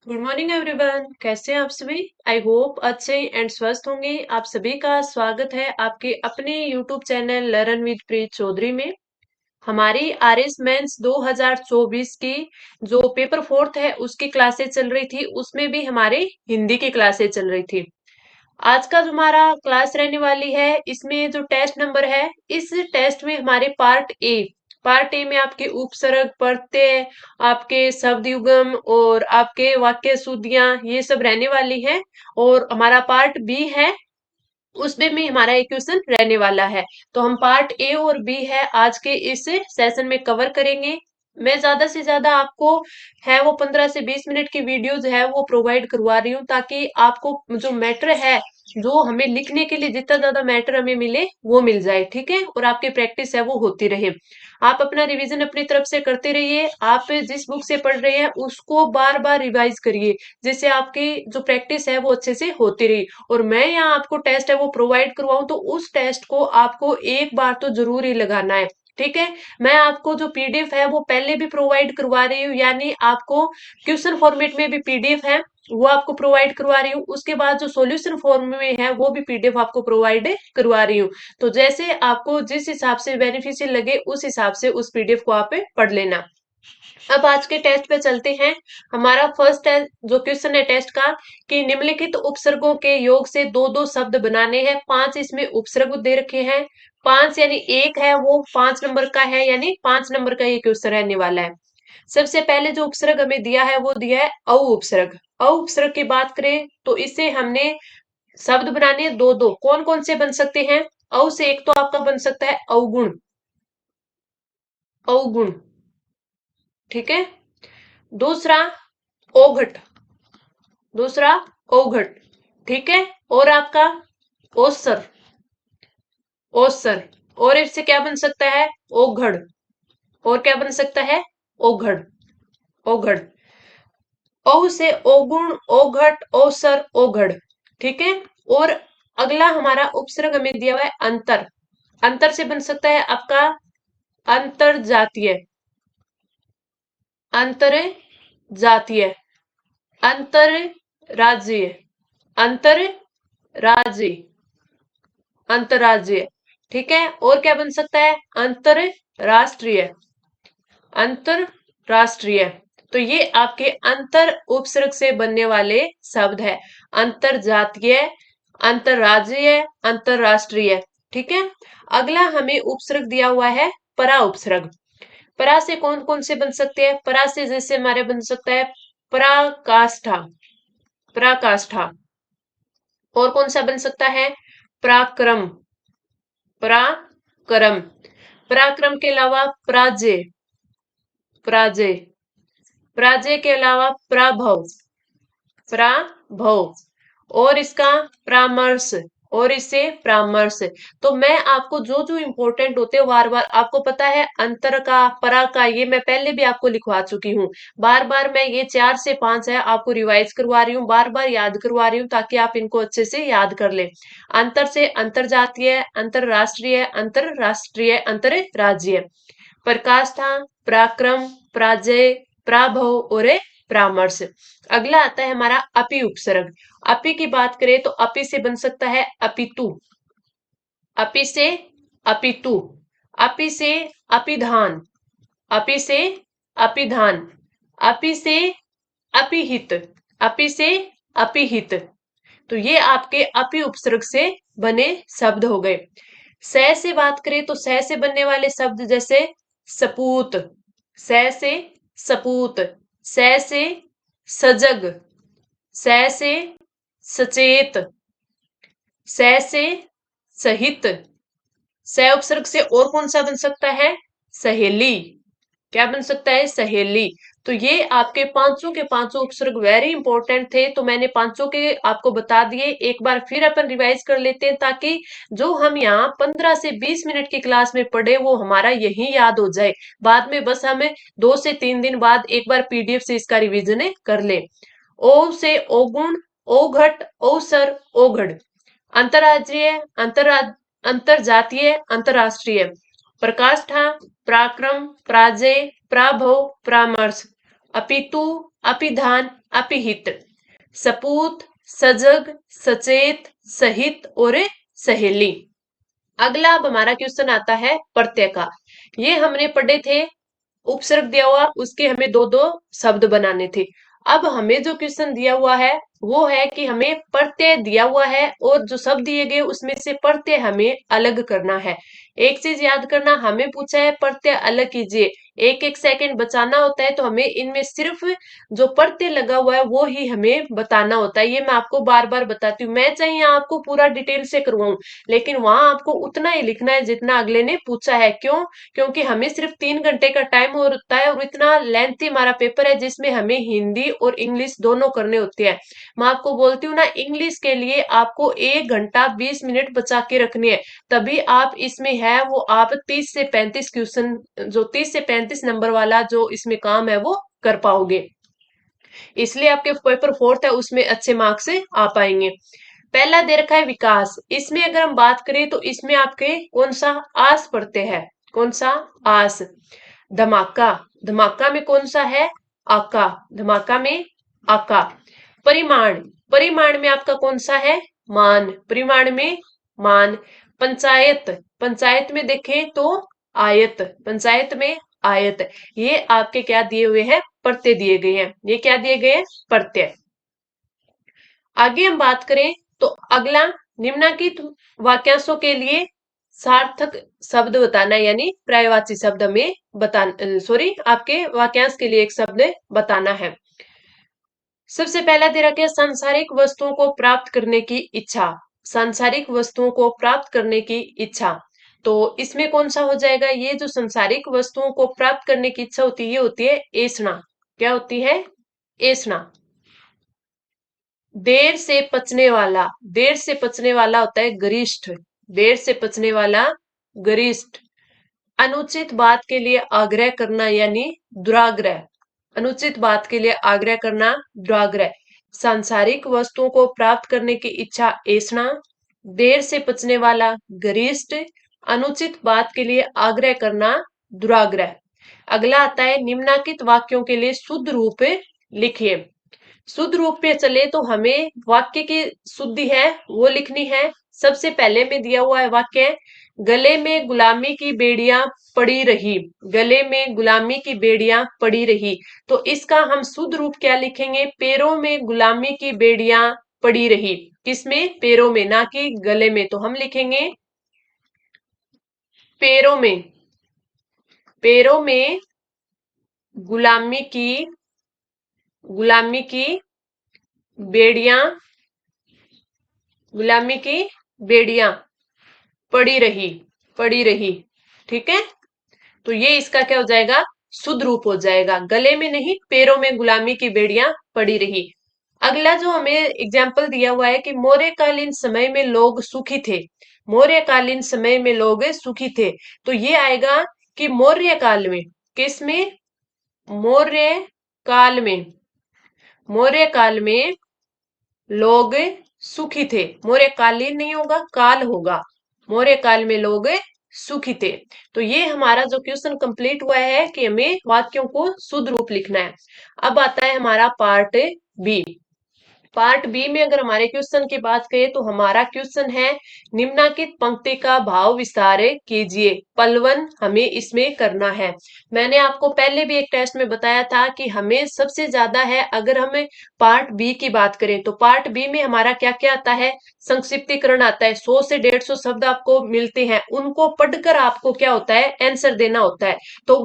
Good morning everyone. कैसे हैं आप सभी? आई होप अच्छे एंड स्वस्थ होंगे। आप सभी का स्वागत है आपके अपने यूट्यूब चैनल लर्न विद प्रीत चौधरी में। हमारी आरएस मेंस 2024 की जो पेपर फोर्थ है उसकी क्लासेस चल रही थी, उसमें भी हमारे हिंदी की क्लासेस चल रही थी। आज का जो हमारा क्लास रहने वाली है, इसमें जो टेस्ट नंबर है, इस टेस्ट में हमारे पार्ट ए में आपके उपसर्ग, प्रत्यय, आपके शब्द युग्म और आपके वाक्य शुद्धियां ये सब रहने वाली हैं। और हमारा पार्ट बी है, उसमें भी हमारा एक क्वेश्चन रहने वाला है। तो हम पार्ट ए और बी है आज के इस सेशन में कवर करेंगे। मैं ज्यादा से ज्यादा आपको है वो 15 से 20 मिनट की वीडियोज है वो प्रोवाइड करवा रही हूँ, ताकि आपको जो मैटर है, जो हमें लिखने के लिए जितना ज्यादा मैटर हमें मिले वो मिल जाए, ठीक है, और आपकी प्रैक्टिस है वो होती रहे। आप अपना रिवीजन अपनी तरफ से करते रहिए। आप जिस बुक से पढ़ रहे हैं उसको बार बार रिवाइज करिए, जिससे आपकी जो प्रैक्टिस है वो अच्छे से होती रही। और मैं यहाँ आपको टेस्ट है वो प्रोवाइड करवाऊं तो उस टेस्ट को आपको एक बार तो जरूर ही लगाना है, ठीक है। मैं आपको जो पीडीएफ है वो पहले भी प्रोवाइड करवा रही हूँ, यानी आपको क्वेश्चन फॉर्मेट में भी पीडीएफ है वो आपको प्रोवाइड करवा रही हूँ। उसके बाद जो सॉल्यूशन फॉर्म में है वो भी पीडीएफ आपको प्रोवाइड करवा रही हूँ। तो जैसे आपको जिस हिसाब से बेनिफिशियल लगे उस हिसाब से उस पीडीएफ को आप पढ़ लेना। अब आज के टेस्ट पे चलते हैं। हमारा फर्स्ट जो क्वेश्चन है टेस्ट का, कि निम्नलिखित उपसर्गों के योग से दो दो शब्द बनाने हैं। 5 इसमें उपसर्ग दे रखे हैं। 5 यानी एक है वो 5 नंबर का है, यानी 5 नंबर का ये क्वेश्चन रहने वाला है। सबसे पहले जो उपसर्ग हमें दिया है वो दिया है औ उपसर्ग। औ उपसर्ग की बात करें तो इससे हमने शब्द बनाने हैं दो दो। कौन कौन से बन सकते हैं? औ से एक तो आपका बन सकता है अवगुण, अवगुण, ठीक है। दूसरा ओघट, दूसरा ओघट, ठीक है। और आपका ओसर, ओसर। और इससे क्या बन सकता है? ओघड़। और क्या बन सकता है? ओघड़, ओघड़। औ से ओगुण, ओघट, ओसर, ओघड़, ठीक है। और अगला हमारा उपसर्ग हमें दिया हुआ है अंतर। अंतर से बन सकता है आपका अंतर जातीय, अंतर जातीय, अंतर राज्य, अंतर राज्य, अंतरराज्यीय, ठीक है। और क्या बन सकता है? अंतरराष्ट्रीय, अंतरराष्ट्रीय। तो ये आपके अंतर उपसर्ग से बनने वाले शब्द है। अंतर जातीय, अंतरराज्यीय, अंतरराष्ट्रीय, ठीक है। अगला हमें उपसर्ग दिया हुआ है परा उपसर्ग। परा से कौन कौन से बन सकते हैं? परा से जैसे हमारे बन सकता है पराकाष्ठा, पराकाष्ठा। और कौन सा बन सकता है? पराक्रम, पराक्रम। पराक्रम के अलावा पराजय, पराजय। पराजय के अलावा पराभव, पराभव। और इसका परामर्श, और इससे परामर्श। तो मैं आपको जो जो इंपॉर्टेंट होते हैं बार बार, आपको पता है अंतर का, परा का, ये मैं पहले भी आपको लिखवा चुकी हूँ। बार बार मैं ये 4 से 5 है आपको रिवाइज करवा रही हूँ, बार बार याद करवा रही हूँ, ताकि आप इनको अच्छे से याद कर लें। अंतर से अंतरजातीय, अंतरराष्ट्रीय, अंतरराष्ट्रीय, अंतरराज्यीय। प्रकाष्ठा, पराक्रम, पराजय, पराभव और परामर्श। अगला आता है हमारा अपि उपसर्ग। अपि की बात करें तो अपि से बन सकता है अपितु, अपि से अपितु, अपि से अपिधान, अपि से अपिधान, अपि से अपिहित, अपि से अपिहित। तो ये आपके अपि उपसर्ग से बने शब्द हो गए। स से बात करें तो स से बनने वाले शब्द जैसे सपूत, स से सपूत, स से सजग, स से सचेत, स से सहित। स उपसर्ग से और कौन सा बन सकता है? सहेली। क्या बन सकता है? सहेली। तो ये आपके पांचों के पांचों उपसर्ग वेरी इंपॉर्टेंट थे, तो मैंने पांचों के आपको बता दिए। एक बार फिर अपन रिवाइज कर लेते हैं, ताकि जो हम यहाँ 15 से 20 मिनट की क्लास में पढ़े वो हमारा यही याद हो जाए। बाद में बस हमें 2 से 3 दिन बाद एक बार पीडीएफ से इसका रिविजन कर ले। ओ से ओगुण, ओघट, ओसर, ओघड़। अंतरराज्यीय, अंतरजातीय, अंतरराष्ट्रीय। प्रकाष्ठा, पराक्रम, पराजय, पराभव, परामर्श। अपितु, अपिधान, अपिहित, सपूत, सजग, सचेत, सहित और सहेली। अगला अब हमारा क्वेश्चन आता है प्रत्यय का। ये हमने पढ़े थे, उपसर्ग दिया हुआ, उसके हमें दो दो शब्द बनाने थे। अब हमें जो क्वेश्चन दिया हुआ है वो है कि हमें प्रत्यय दिया हुआ है और जो शब्द दिए गए उसमें से प्रत्यय हमें अलग करना है। एक चीज याद करना, हमें पूछा है प्रत्यय अलग कीजिए, एक एक सेकंड बचाना होता है, तो हमें इनमें सिर्फ जो प्रत्यय लगा हुआ है वो ही हमें बताना होता है। ये मैं आपको बार बार बताती हूँ, मैं चाहे यहाँ आपको पूरा डिटेल से करवाऊं, लेकिन वहां आपको उतना ही लिखना है जितना अगले ने पूछा है। क्यों? क्योंकि हमें सिर्फ 3 घंटे का टाइम होता है और इतना लेंथी हमारा पेपर है जिसमें हमें हिंदी और इंग्लिश दोनों करने होते हैं। मैं आपको बोलती हूँ ना, इंग्लिश के लिए आपको 1 घंटा 20 मिनट बचा के रखनी है, तभी आप इसमें है वो आप 30 से 35 क्वेश्चन, जो 30 से 35 नंबर वाला जो इसमें काम है वो कर पाओगे। इसलिए आपके पेपर फोर्थ है उसमें अच्छे मार्क्स आ पाएंगे। पहला दे रखा है विकास, इसमें अगर हम बात करें तो इसमें आपके कौन सा आस पढ़ते हैं, कौन सा आस। धमाका, धमाका में कौन सा है, आका, धमाका में आका। परिमाण, परिमाण में आपका कौन सा है, मान, परिमाण में मान। पंचायत, पंचायत में देखें तो आयत, पंचायत में आयत। ये आपके क्या दिए हुए हैं, प्रत्यय दिए गए हैं, ये क्या दिए गए हैं, प्रत्यय। आगे हम बात करें तो अगला निम्नलिखित वाक्यांशों के लिए सार्थक शब्द बताना है, यानी पर्यायवाची शब्द हमें बताना, सॉरी आपके वाक्यांश के लिए एक शब्द बताना है। सबसे पहला दे रखा है सांसारिक वस्तुओं को प्राप्त करने की इच्छा, सांसारिक वस्तुओं को प्राप्त करने की इच्छा। तो इसमें कौन सा हो जाएगा, ये जो सांसारिक वस्तुओं को प्राप्त करने की इच्छा होती है ये होती है ऐषणा। क्या होती है, ऐषणा। देर से पचने वाला, देर से पचने वाला होता है गरिष्ठ, देर से पचने वाला गरिष्ठ। अनुचित बात के लिए आग्रह करना यानी दुराग्रह, अनुचित बात के लिए आग्रह करना दुराग्रह। सांसारिक वस्तुओं को प्राप्त करने की इच्छा ऐषणा, देर से पचने वाला गरिष्ठ, अनुचित बात के लिए आग्रह करना दुराग्रह। अगला आता है निम्नलिखित वाक्यों के लिए शुद्ध रूप लिखिए। शुद्ध रूप में चले तो हमें वाक्य की शुद्धि है वो लिखनी है। सबसे पहले में दिया हुआ है वाक्य, गले में गुलामी की बेड़ियां पड़ी रही, गले में गुलामी की बेड़ियां पड़ी रही। तो इसका हम शुद्ध रूप क्या लिखेंगे, पैरों में गुलामी की बेड़ियां पड़ी रही। किसमें, पैरों में, ना कि गले में। तो हम लिखेंगे पैरों में, पैरों में गुलामी की, गुलामी की बेड़ियां, गुलामी की बेड़ियां पड़ी रही, पड़ी रही। ठीक है, तो ये इसका क्या हो जाएगा, शुद्ध रूप हो जाएगा, गले में नहीं पैरों में गुलामी की बेड़ियां पड़ी रही। अगला जो हमें एग्जाम्पल दिया हुआ है कि मौर्यकालीन समय में लोग सुखी थे, मौर्यकालीन समय में लोग सुखी थे। तो ये आएगा कि मौर्य काल में, किसमें, मौर्य काल में, मौर्य काल में लोग सुखी थे। मौर्य कालीन नहीं होगा, काल होगा, मौर्य काल में लोग सुखी थे। तो ये हमारा जो क्वेश्चन कंप्लीट हुआ है कि हमें वाक्यों को शुद्ध रूप लिखना है। अब आता है हमारा पार्ट बी। पार्ट बी में अगर हमारे क्वेश्चन की बात करें तो हमारा क्वेश्चन है निम्नलिखित पंक्ति का भाव विस्तार कीजिए, पलवन हमें इसमें करना है। मैंने आपको पहले भी एक टेस्ट में बताया था कि हमें सबसे ज्यादा है, अगर हमें पार्ट बी की बात करें तो पार्ट बी में हमारा क्या क्या आता है, संक्षिप्तीकरण आता है। 100 से 150 शब्द आपको मिलते हैं, उनको पढ़कर आपको क्या होता है, आंसर देना होता है। तो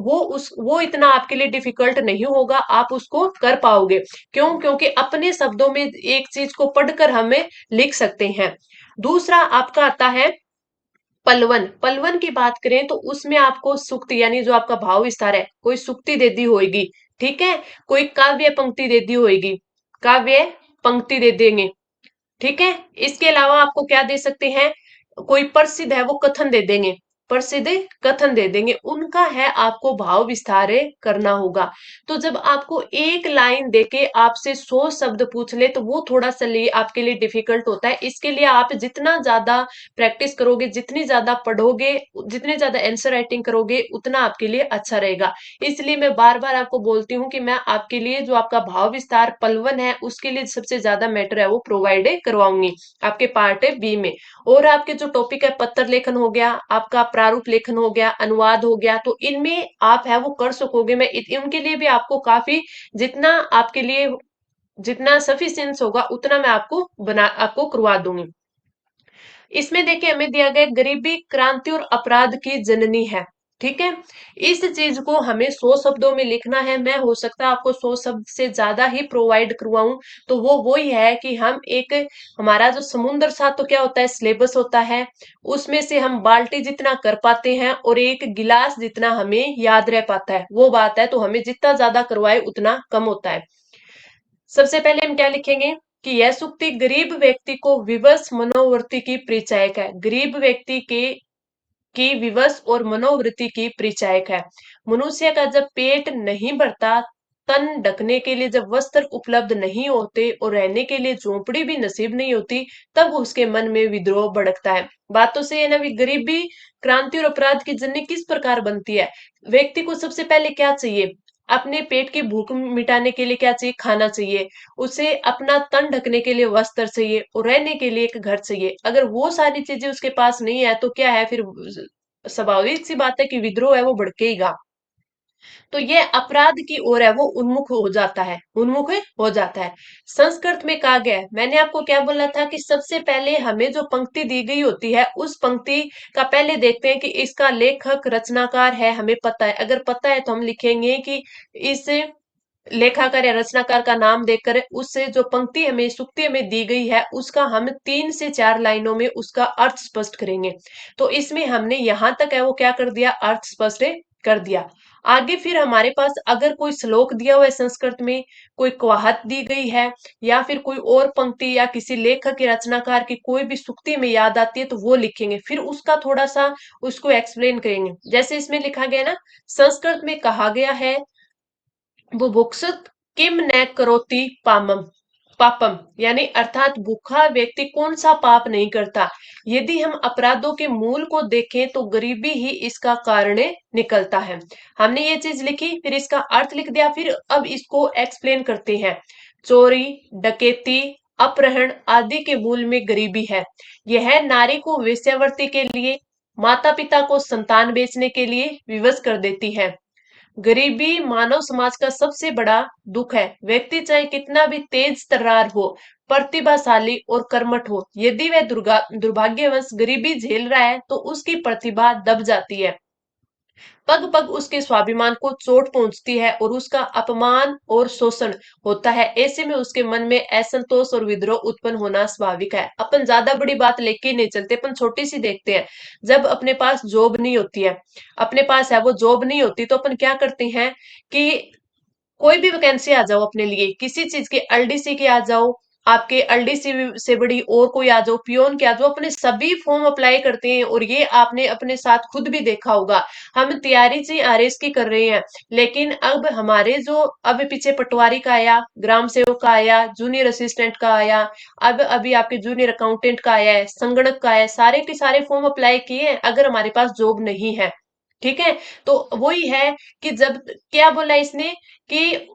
वो इतना आपके लिए डिफिकल्ट नहीं होगा, आप उसको कर पाओगे। क्यों? क्योंकि अपने शब्दों में एक चीज को पढ़कर हमें लिख सकते हैं। दूसरा आपका आता है पलवन। पलवन की बात करें तो उसमें आपको सुक्ति यानी जो आपका भाव विस्तार है, कोई सुक्ति दे दी होगी, ठीक है, कोई काव्य पंक्ति दे दी होगी, काव्य पंक्ति दे देंगे, ठीक है। इसके अलावा आपको क्या दे सकते हैं, कोई प्रसिद्ध है वो कथन दे देंगे, प्रसिद्ध कथन दे देंगे, उनका है आपको भाव विस्तार करना होगा। तो जब आपको एक लाइन देके आपसे 100 शब्द पूछ ले तो वो थोड़ा सा लिए आपके लिए डिफिकल्ट होता है। इसके लिए आप जितना ज्यादा प्रैक्टिस करोगे, जितनी ज्यादा पढ़ोगे, जितने ज्यादा आंसर राइटिंग करोगे, उतना आपके लिए अच्छा रहेगा। इसलिए मैं बार बार आपको बोलती हूँ कि मैं आपके लिए जो आपका भाव विस्तार पलवन है उसके लिए सबसे ज्यादा मैटर है वो प्रोवाइड करवाऊंगी आपके पार्ट बी में। और आपके जो टॉपिक है पत्र लेखन हो गया, आपका प्रारूप लेखन हो गया, अनुवाद हो गया, तो इनमें आप है वो कर सकोगे। मैं उनके लिए भी आपको काफी जितना आपके लिए जितना सफिशियंस होगा उतना मैं आपको करवा दूंगी। इसमें देखिए हमें दिया गया गरीबी क्रांति और अपराध की जननी है। ठीक है, इस चीज को हमें 100 शब्दों में लिखना है। मैं हो सकता है आपको 100 शब्द से ज्यादा ही प्रोवाइड करवाऊं। तो वो वही है कि हम एक हमारा जो समुद्र सा तो क्या होता है सिलेबस होता है, उसमें से हम बाल्टी जितना कर पाते हैं और एक गिलास जितना हमें याद रह पाता है, वो बात है। तो हमें जितना ज्यादा करवाए उतना कम होता है। सबसे पहले हम क्या लिखेंगे कि यह सूक्ति गरीब व्यक्ति को विवश मनोवृत्ति की परिचायक है। गरीब व्यक्ति के की विवश और मनोवृत्ति की परिचायक है। मनुष्य का जब पेट नहीं भरता, तन ढकने के लिए जब वस्त्र उपलब्ध नहीं होते और रहने के लिए झोपड़ी भी नसीब नहीं होती, तब उसके मन में विद्रोह भड़कता है। बात तो सही है ना, भी गरीबी क्रांति और अपराध की जननी किस प्रकार बनती है। व्यक्ति को सबसे पहले क्या चाहिए, अपने पेट की भूख मिटाने के लिए क्या चाहिए, खाना चाहिए। उसे अपना तन ढकने के लिए वस्त्र चाहिए और रहने के लिए एक घर चाहिए। अगर वो सारी चीजें उसके पास नहीं है तो क्या है फिर, स्वाभाविक सी बात है कि विद्रोह है वो भड़केगा। तो ये अपराध की ओर है वो उन्मुख हो जाता है। संस्कृत में कहा गया है, मैंने आपको क्या बोला था कि सबसे पहले हमें जो पंक्ति दी गई होती है उस पंक्ति का पहले देखते हैं कि इसका लेखक रचनाकार है, हमें पता है। अगर पता है तो हम लिखेंगे कि इस लेखाकार या रचनाकार का नाम देकर उससे जो पंक्ति हमें सुक्ति हमें दी गई है उसका हम 3 से 4 लाइनों में उसका अर्थ स्पष्ट करेंगे। तो इसमें हमने यहां तक है वो क्या कर दिया, अर्थ स्पष्ट कर दिया। आगे फिर हमारे पास अगर कोई श्लोक दिया हुआ है संस्कृत में, कोई कहावत दी गई है, या फिर कोई और पंक्ति या किसी लेखक या रचनाकार की कोई भी सुक्ति में याद आती है तो वो लिखेंगे, फिर उसका थोड़ा सा उसको एक्सप्लेन करेंगे। जैसे इसमें लिखा गया ना, संस्कृत में कहा गया है बुभुक्षित किम न करोति पापम, यानी अर्थात भूखा व्यक्ति कौन सा पाप नहीं करता। यदि हम अपराधों के मूल को देखें तो गरीबी ही इसका कारण निकलता है। हमने ये चीज लिखी, फिर इसका अर्थ लिख दिया, फिर अब इसको एक्सप्लेन करते हैं। चोरी, डकैती, अपहरण आदि के मूल में गरीबी है। यह नारी को वेश्यावृत्ति के लिए, माता पिता को संतान बेचने के लिए विवश कर देती है। गरीबी मानव समाज का सबसे बड़ा दुख है। व्यक्ति चाहे कितना भी तेज तर्रार हो, प्रतिभाशाली और कर्मठ हो, यदि वह दुर्भाग्यवश गरीबी झेल रहा है तो उसकी प्रतिभा दब जाती है। पग पग उसके स्वाभिमान को चोट पहुंचती है और उसका अपमान और शोषण होता है। ऐसे में उसके मन में असंतोष और विद्रोह उत्पन्न होना स्वाभाविक है। अपन ज्यादा बड़ी बात लेके नहीं चलते, अपन छोटी सी देखते हैं। जब अपने पास जॉब नहीं होती है, अपने पास है वो जॉब नहीं होती, तो अपन क्या करते हैं कि कोई भी वैकेंसी आ जाओ अपने लिए, किसी चीज के एलडीसी की आ जाओ, आपके एलडीसी से बड़ी और कोई आ जाओ, पियोन के आ जाओ, अपने सभी फॉर्म अप्लाई करते हैं। और ये आपने अपने साथ खुद भी देखा होगा, हम तैयारी से आरएस की कर रहे हैं, लेकिन अब हमारे जो अब पीछे पटवारी का आया, ग्राम सेवक का आया, जूनियर असिस्टेंट का आया, अब अभी आपके जूनियर अकाउंटेंट का आया है, संगणक का आया है, सारे के सारे फॉर्म अप्लाई किए हैं अगर हमारे पास जॉब नहीं है। ठीक है, तो वही है कि जब क्या बोला इसने कि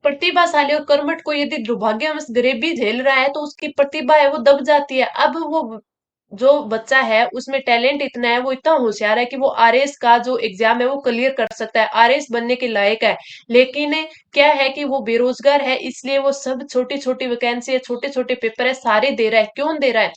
प्रतिभाशाली और कर्मठ को यदि दुर्भाग्यवश गरीबी झेल रहा है तो उसकी प्रतिभा है वो दब जाती है। अब वो जो बच्चा है उसमें टैलेंट इतना है, वो इतना होशियार है कि वो आरएस का जो एग्जाम है वो क्लियर कर सकता है, आरएस बनने के लायक है। लेकिन क्या है कि वो बेरोजगार है, इसलिए वो सब छोटी छोटी वैकेंसी है, छोटे छोटे पेपर है, सारे दे रहा है। क्यों दे रहा है,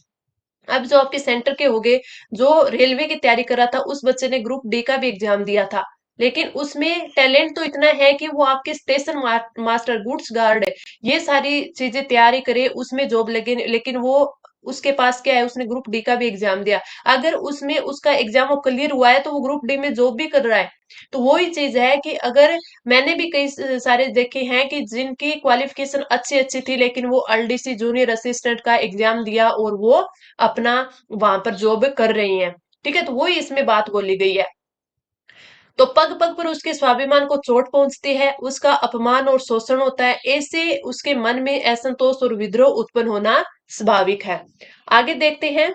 अब जो आपके सेंटर के हो गए, जो रेलवे की तैयारी कर रहा था उस बच्चे ने ग्रुप डी का भी एग्जाम दिया था, लेकिन उसमें टैलेंट तो इतना है कि वो आपके स्टेशन मास्टर, गुड्स गार्ड, ये सारी चीजें तैयारी करे, उसमें जॉब लगे, लेकिन वो उसके पास क्या है, उसने ग्रुप डी का भी एग्जाम दिया। अगर उसमें उसका एग्जाम वो क्लियर हुआ है तो वो ग्रुप डी में जॉब भी कर रहा है। तो वही चीज है कि अगर मैंने भी कई सारे देखे हैं कि जिनकी क्वालिफिकेशन अच्छी अच्छी थी लेकिन वो एलडीसी जूनियर असिस्टेंट का एग्जाम दिया और वो अपना वहां पर जॉब कर रही हैं। ठीक है, तो वही इसमें बात बोली गई है। तो पग पग पर उसके स्वाभिमान को चोट पहुंचती है, उसका अपमान और शोषण होता है, ऐसे उसके मन में असंतोष और विद्रोह उत्पन्न होना स्वाभाविक है। आगे देखते हैं,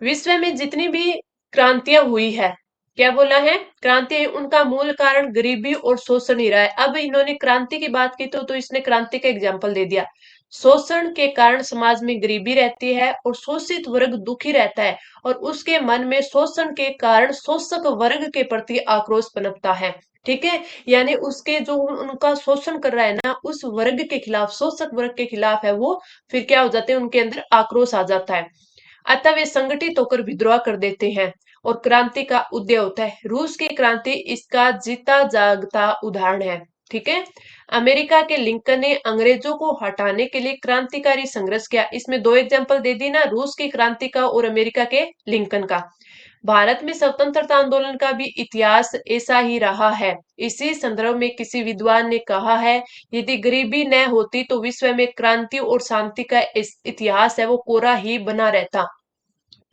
विश्व में जितनी भी क्रांतियां हुई है, क्या बोला है, क्रांति, उनका मूल कारण गरीबी और शोषण ही रहा है। अब इन्होंने क्रांति की बात की तो इसने क्रांति का एग्जाम्पल दे दिया। शोषण के कारण समाज में गरीबी रहती है और शोषित वर्ग दुखी रहता है, और उसके मन में शोषण के कारण शोषक वर्ग के प्रति आक्रोश पनपता है। ठीक है, यानी उसके जो उनका शोषण कर रहा है ना, उस वर्ग के खिलाफ, शोषक वर्ग के खिलाफ है वो, फिर क्या हो जाते हैं, उनके अंदर आक्रोश आ जाता है। अतः वे संगठित होकर विद्रोह कर देते हैं और क्रांति का उदय होता है। रूस की क्रांति इसका जीता जागता उदाहरण है। ठीक है, अमेरिका के लिंकन ने अंग्रेजों को हटाने के लिए क्रांतिकारी संघर्ष किया। इसमें दो एग्जांपल दे दी ना, रूस की क्रांति का और अमेरिका के लिंकन का। भारत में स्वतंत्रता आंदोलन का भी इतिहास ऐसा ही रहा है। इसी संदर्भ में किसी विद्वान ने कहा है, यदि गरीबी न होती तो विश्व में क्रांति और शांति का इतिहास है वो कोरा ही बना रहता।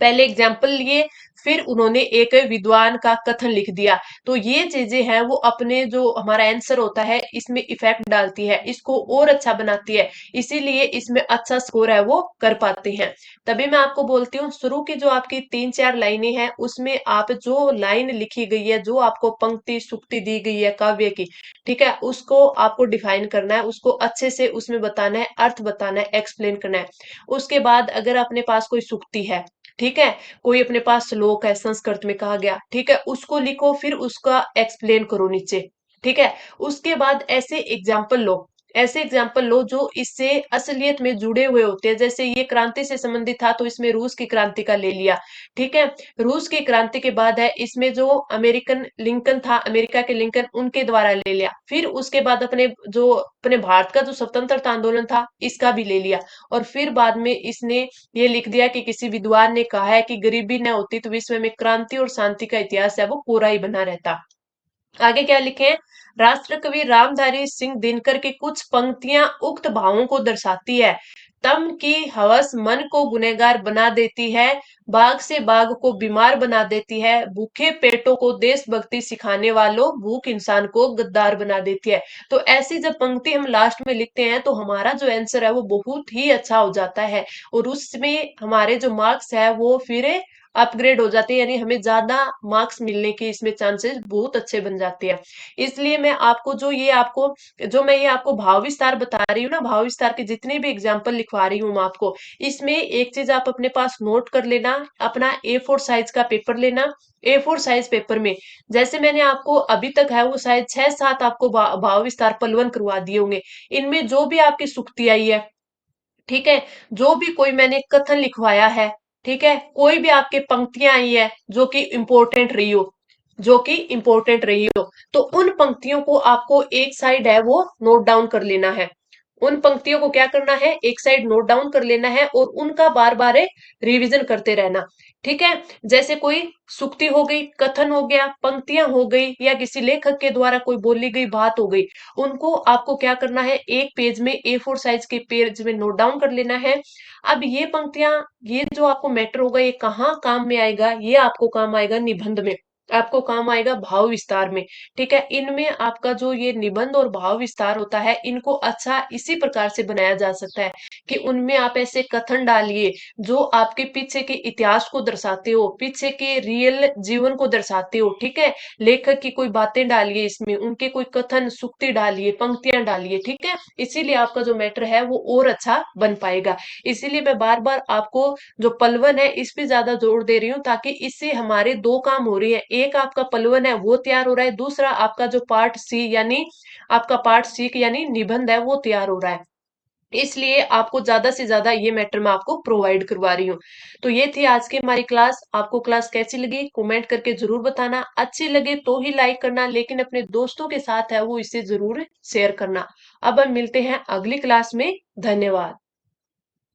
पहले एग्जाम्पल लिए, फिर उन्होंने एक विद्वान का कथन लिख दिया। तो ये चीजें हैं वो अपने जो हमारा आंसर होता है इसमें इफेक्ट डालती है, इसको और अच्छा बनाती है, इसीलिए इसमें अच्छा स्कोर है वो कर पाते हैं। तभी मैं आपको बोलती हूँ, शुरू की जो आपकी 3-4 लाइनें हैं उसमें आप जो लाइन लिखी गई है, जो आपको पंक्ति सुक्ति दी गई है काव्य की, ठीक है, उसको आपको डिफाइन करना है, उसको अच्छे से उसमें बताना है, अर्थ बताना है, एक्सप्लेन करना है। उसके बाद अगर अपने पास कोई सुक्ति है, ठीक है, कोई अपने पास श्लोक है संस्कृत में कहा गया, ठीक है, उसको लिखो, फिर उसका एक्सप्लेन करो नीचे। ठीक है, उसके बाद ऐसे एग्जाम्पल लो, ऐसे एग्जाम्पल लो जो इससे असलियत में जुड़े हुए होते हैं। जैसे ये क्रांति से संबंधित था तो इसमें रूस की क्रांति का ले लिया। ठीक है, रूस की क्रांति के बाद है इसमें जो अमेरिकन लिंकन था, अमेरिका के लिंकन, उनके द्वारा ले लिया। फिर उसके बाद अपने भारत का जो स्वतंत्रता आंदोलन था इसका भी ले लिया। और फिर बाद में इसने ये लिख दिया कि किसी विद्वान ने कहा है कि गरीबी न होती तो विश्व में क्रांति और शांति का इतिहास है वो पूरा ही बना रहता। आगे क्या लिखे, राष्ट्र कवि रामधारी सिंह दिनकर की कुछ पंक्तियां उक्त भावों को दर्शाती है। तम की हवस मन को गुनहगार बना देती है, बाघ से बाघ को बीमार बना देती है, भूखे पेटों को देशभक्ति सिखाने वालों, भूख इंसान को गद्दार बना देती है। तो ऐसी जब पंक्ति हम लास्ट में लिखते हैं तो हमारा जो आंसर है वो बहुत ही अच्छा हो जाता है, और उसमें हमारे जो मार्क्स है वो फिर अपग्रेड हो जाते हैं, यानी हमें ज्यादा मार्क्स मिलने के इसमें चांसेस बहुत अच्छे बन जाते हैं। इसलिए मैं आपको मैं ये आपको भाव विस्तार बता रही हूँ ना, भाव विस्तार के जितने भी एग्जाम्पल लिखवा रही हूँ मैं आपको, इसमें एक चीज आप अपने पास नोट कर लेना, अपना A4 साइज का पेपर लेना। A4 साइज पेपर में जैसे मैंने आपको अभी तक है वो शायद 6-7 आपको भाव विस्तार पलवन करवा दिए होंगे। इनमें जो भी आपकी सुक्ति आई है, ठीक है, जो भी कोई मैंने कथन लिखवाया है, ठीक है, कोई भी आपके पंक्तियां आई है जो कि इंपॉर्टेंट रही हो, जो कि इंपॉर्टेंट रही हो, तो उन पंक्तियों को आपको एक साइड है वो नोट डाउन कर लेना है। उन पंक्तियों को क्या करना है, एक साइड नोट डाउन कर लेना है और उनका बार बार रिवीजन करते रहना। ठीक है, जैसे कोई सुक्ति हो गई, कथन हो गया, पंक्तियां हो गई, या किसी लेखक के द्वारा कोई बोली गई बात हो गई, उनको आपको क्या करना है, एक पेज में A4 साइज के पेज में नोट डाउन कर लेना है। अब ये पंक्तियां, ये जो आपको मैटर होगा, ये कहाँ काम में आएगा, ये आपको काम आएगा निबंध में, आपको काम आएगा भाव विस्तार में। ठीक है, इनमें आपका जो ये निबंध और भाव विस्तार होता है, इनको अच्छा इसी प्रकार से बनाया जा सकता है कि उनमें आप ऐसे कथन डालिए जो आपके पीछे के इतिहास को दर्शाते हो, पीछे के रियल जीवन को दर्शाते हो। ठीक है, लेखक की कोई बातें डालिए, इसमें उनके कोई कथन सुक्ति डालिए, पंक्तियां डालिए। ठीक है, इसीलिए आपका जो मैटर है वो और अच्छा बन पाएगा। इसीलिए मैं बार बार आपको जो पलवन है इस पे ज्यादा जोर दे रही हूँ, ताकि इससे हमारे दो काम हो रही है, एक आपका पलवन है वो तैयार हो रहा है, दूसरा आपका जो पार्ट सी यानी आपका पार्ट सी यानी निबंध है वो तैयार हो रहा है। इसलिए आपको ज्यादा से ज्यादा ये मैटर मैं आपको प्रोवाइड करवा रही हूँ। तो ये थी आज की हमारी क्लास। आपको क्लास कैसी लगी कमेंट करके जरूर बताना, अच्छी लगे तो ही लाइक करना, लेकिन अपने दोस्तों के साथ है वो इसे जरूर शेयर करना। अब हम मिलते हैं अगली क्लास में। धन्यवाद।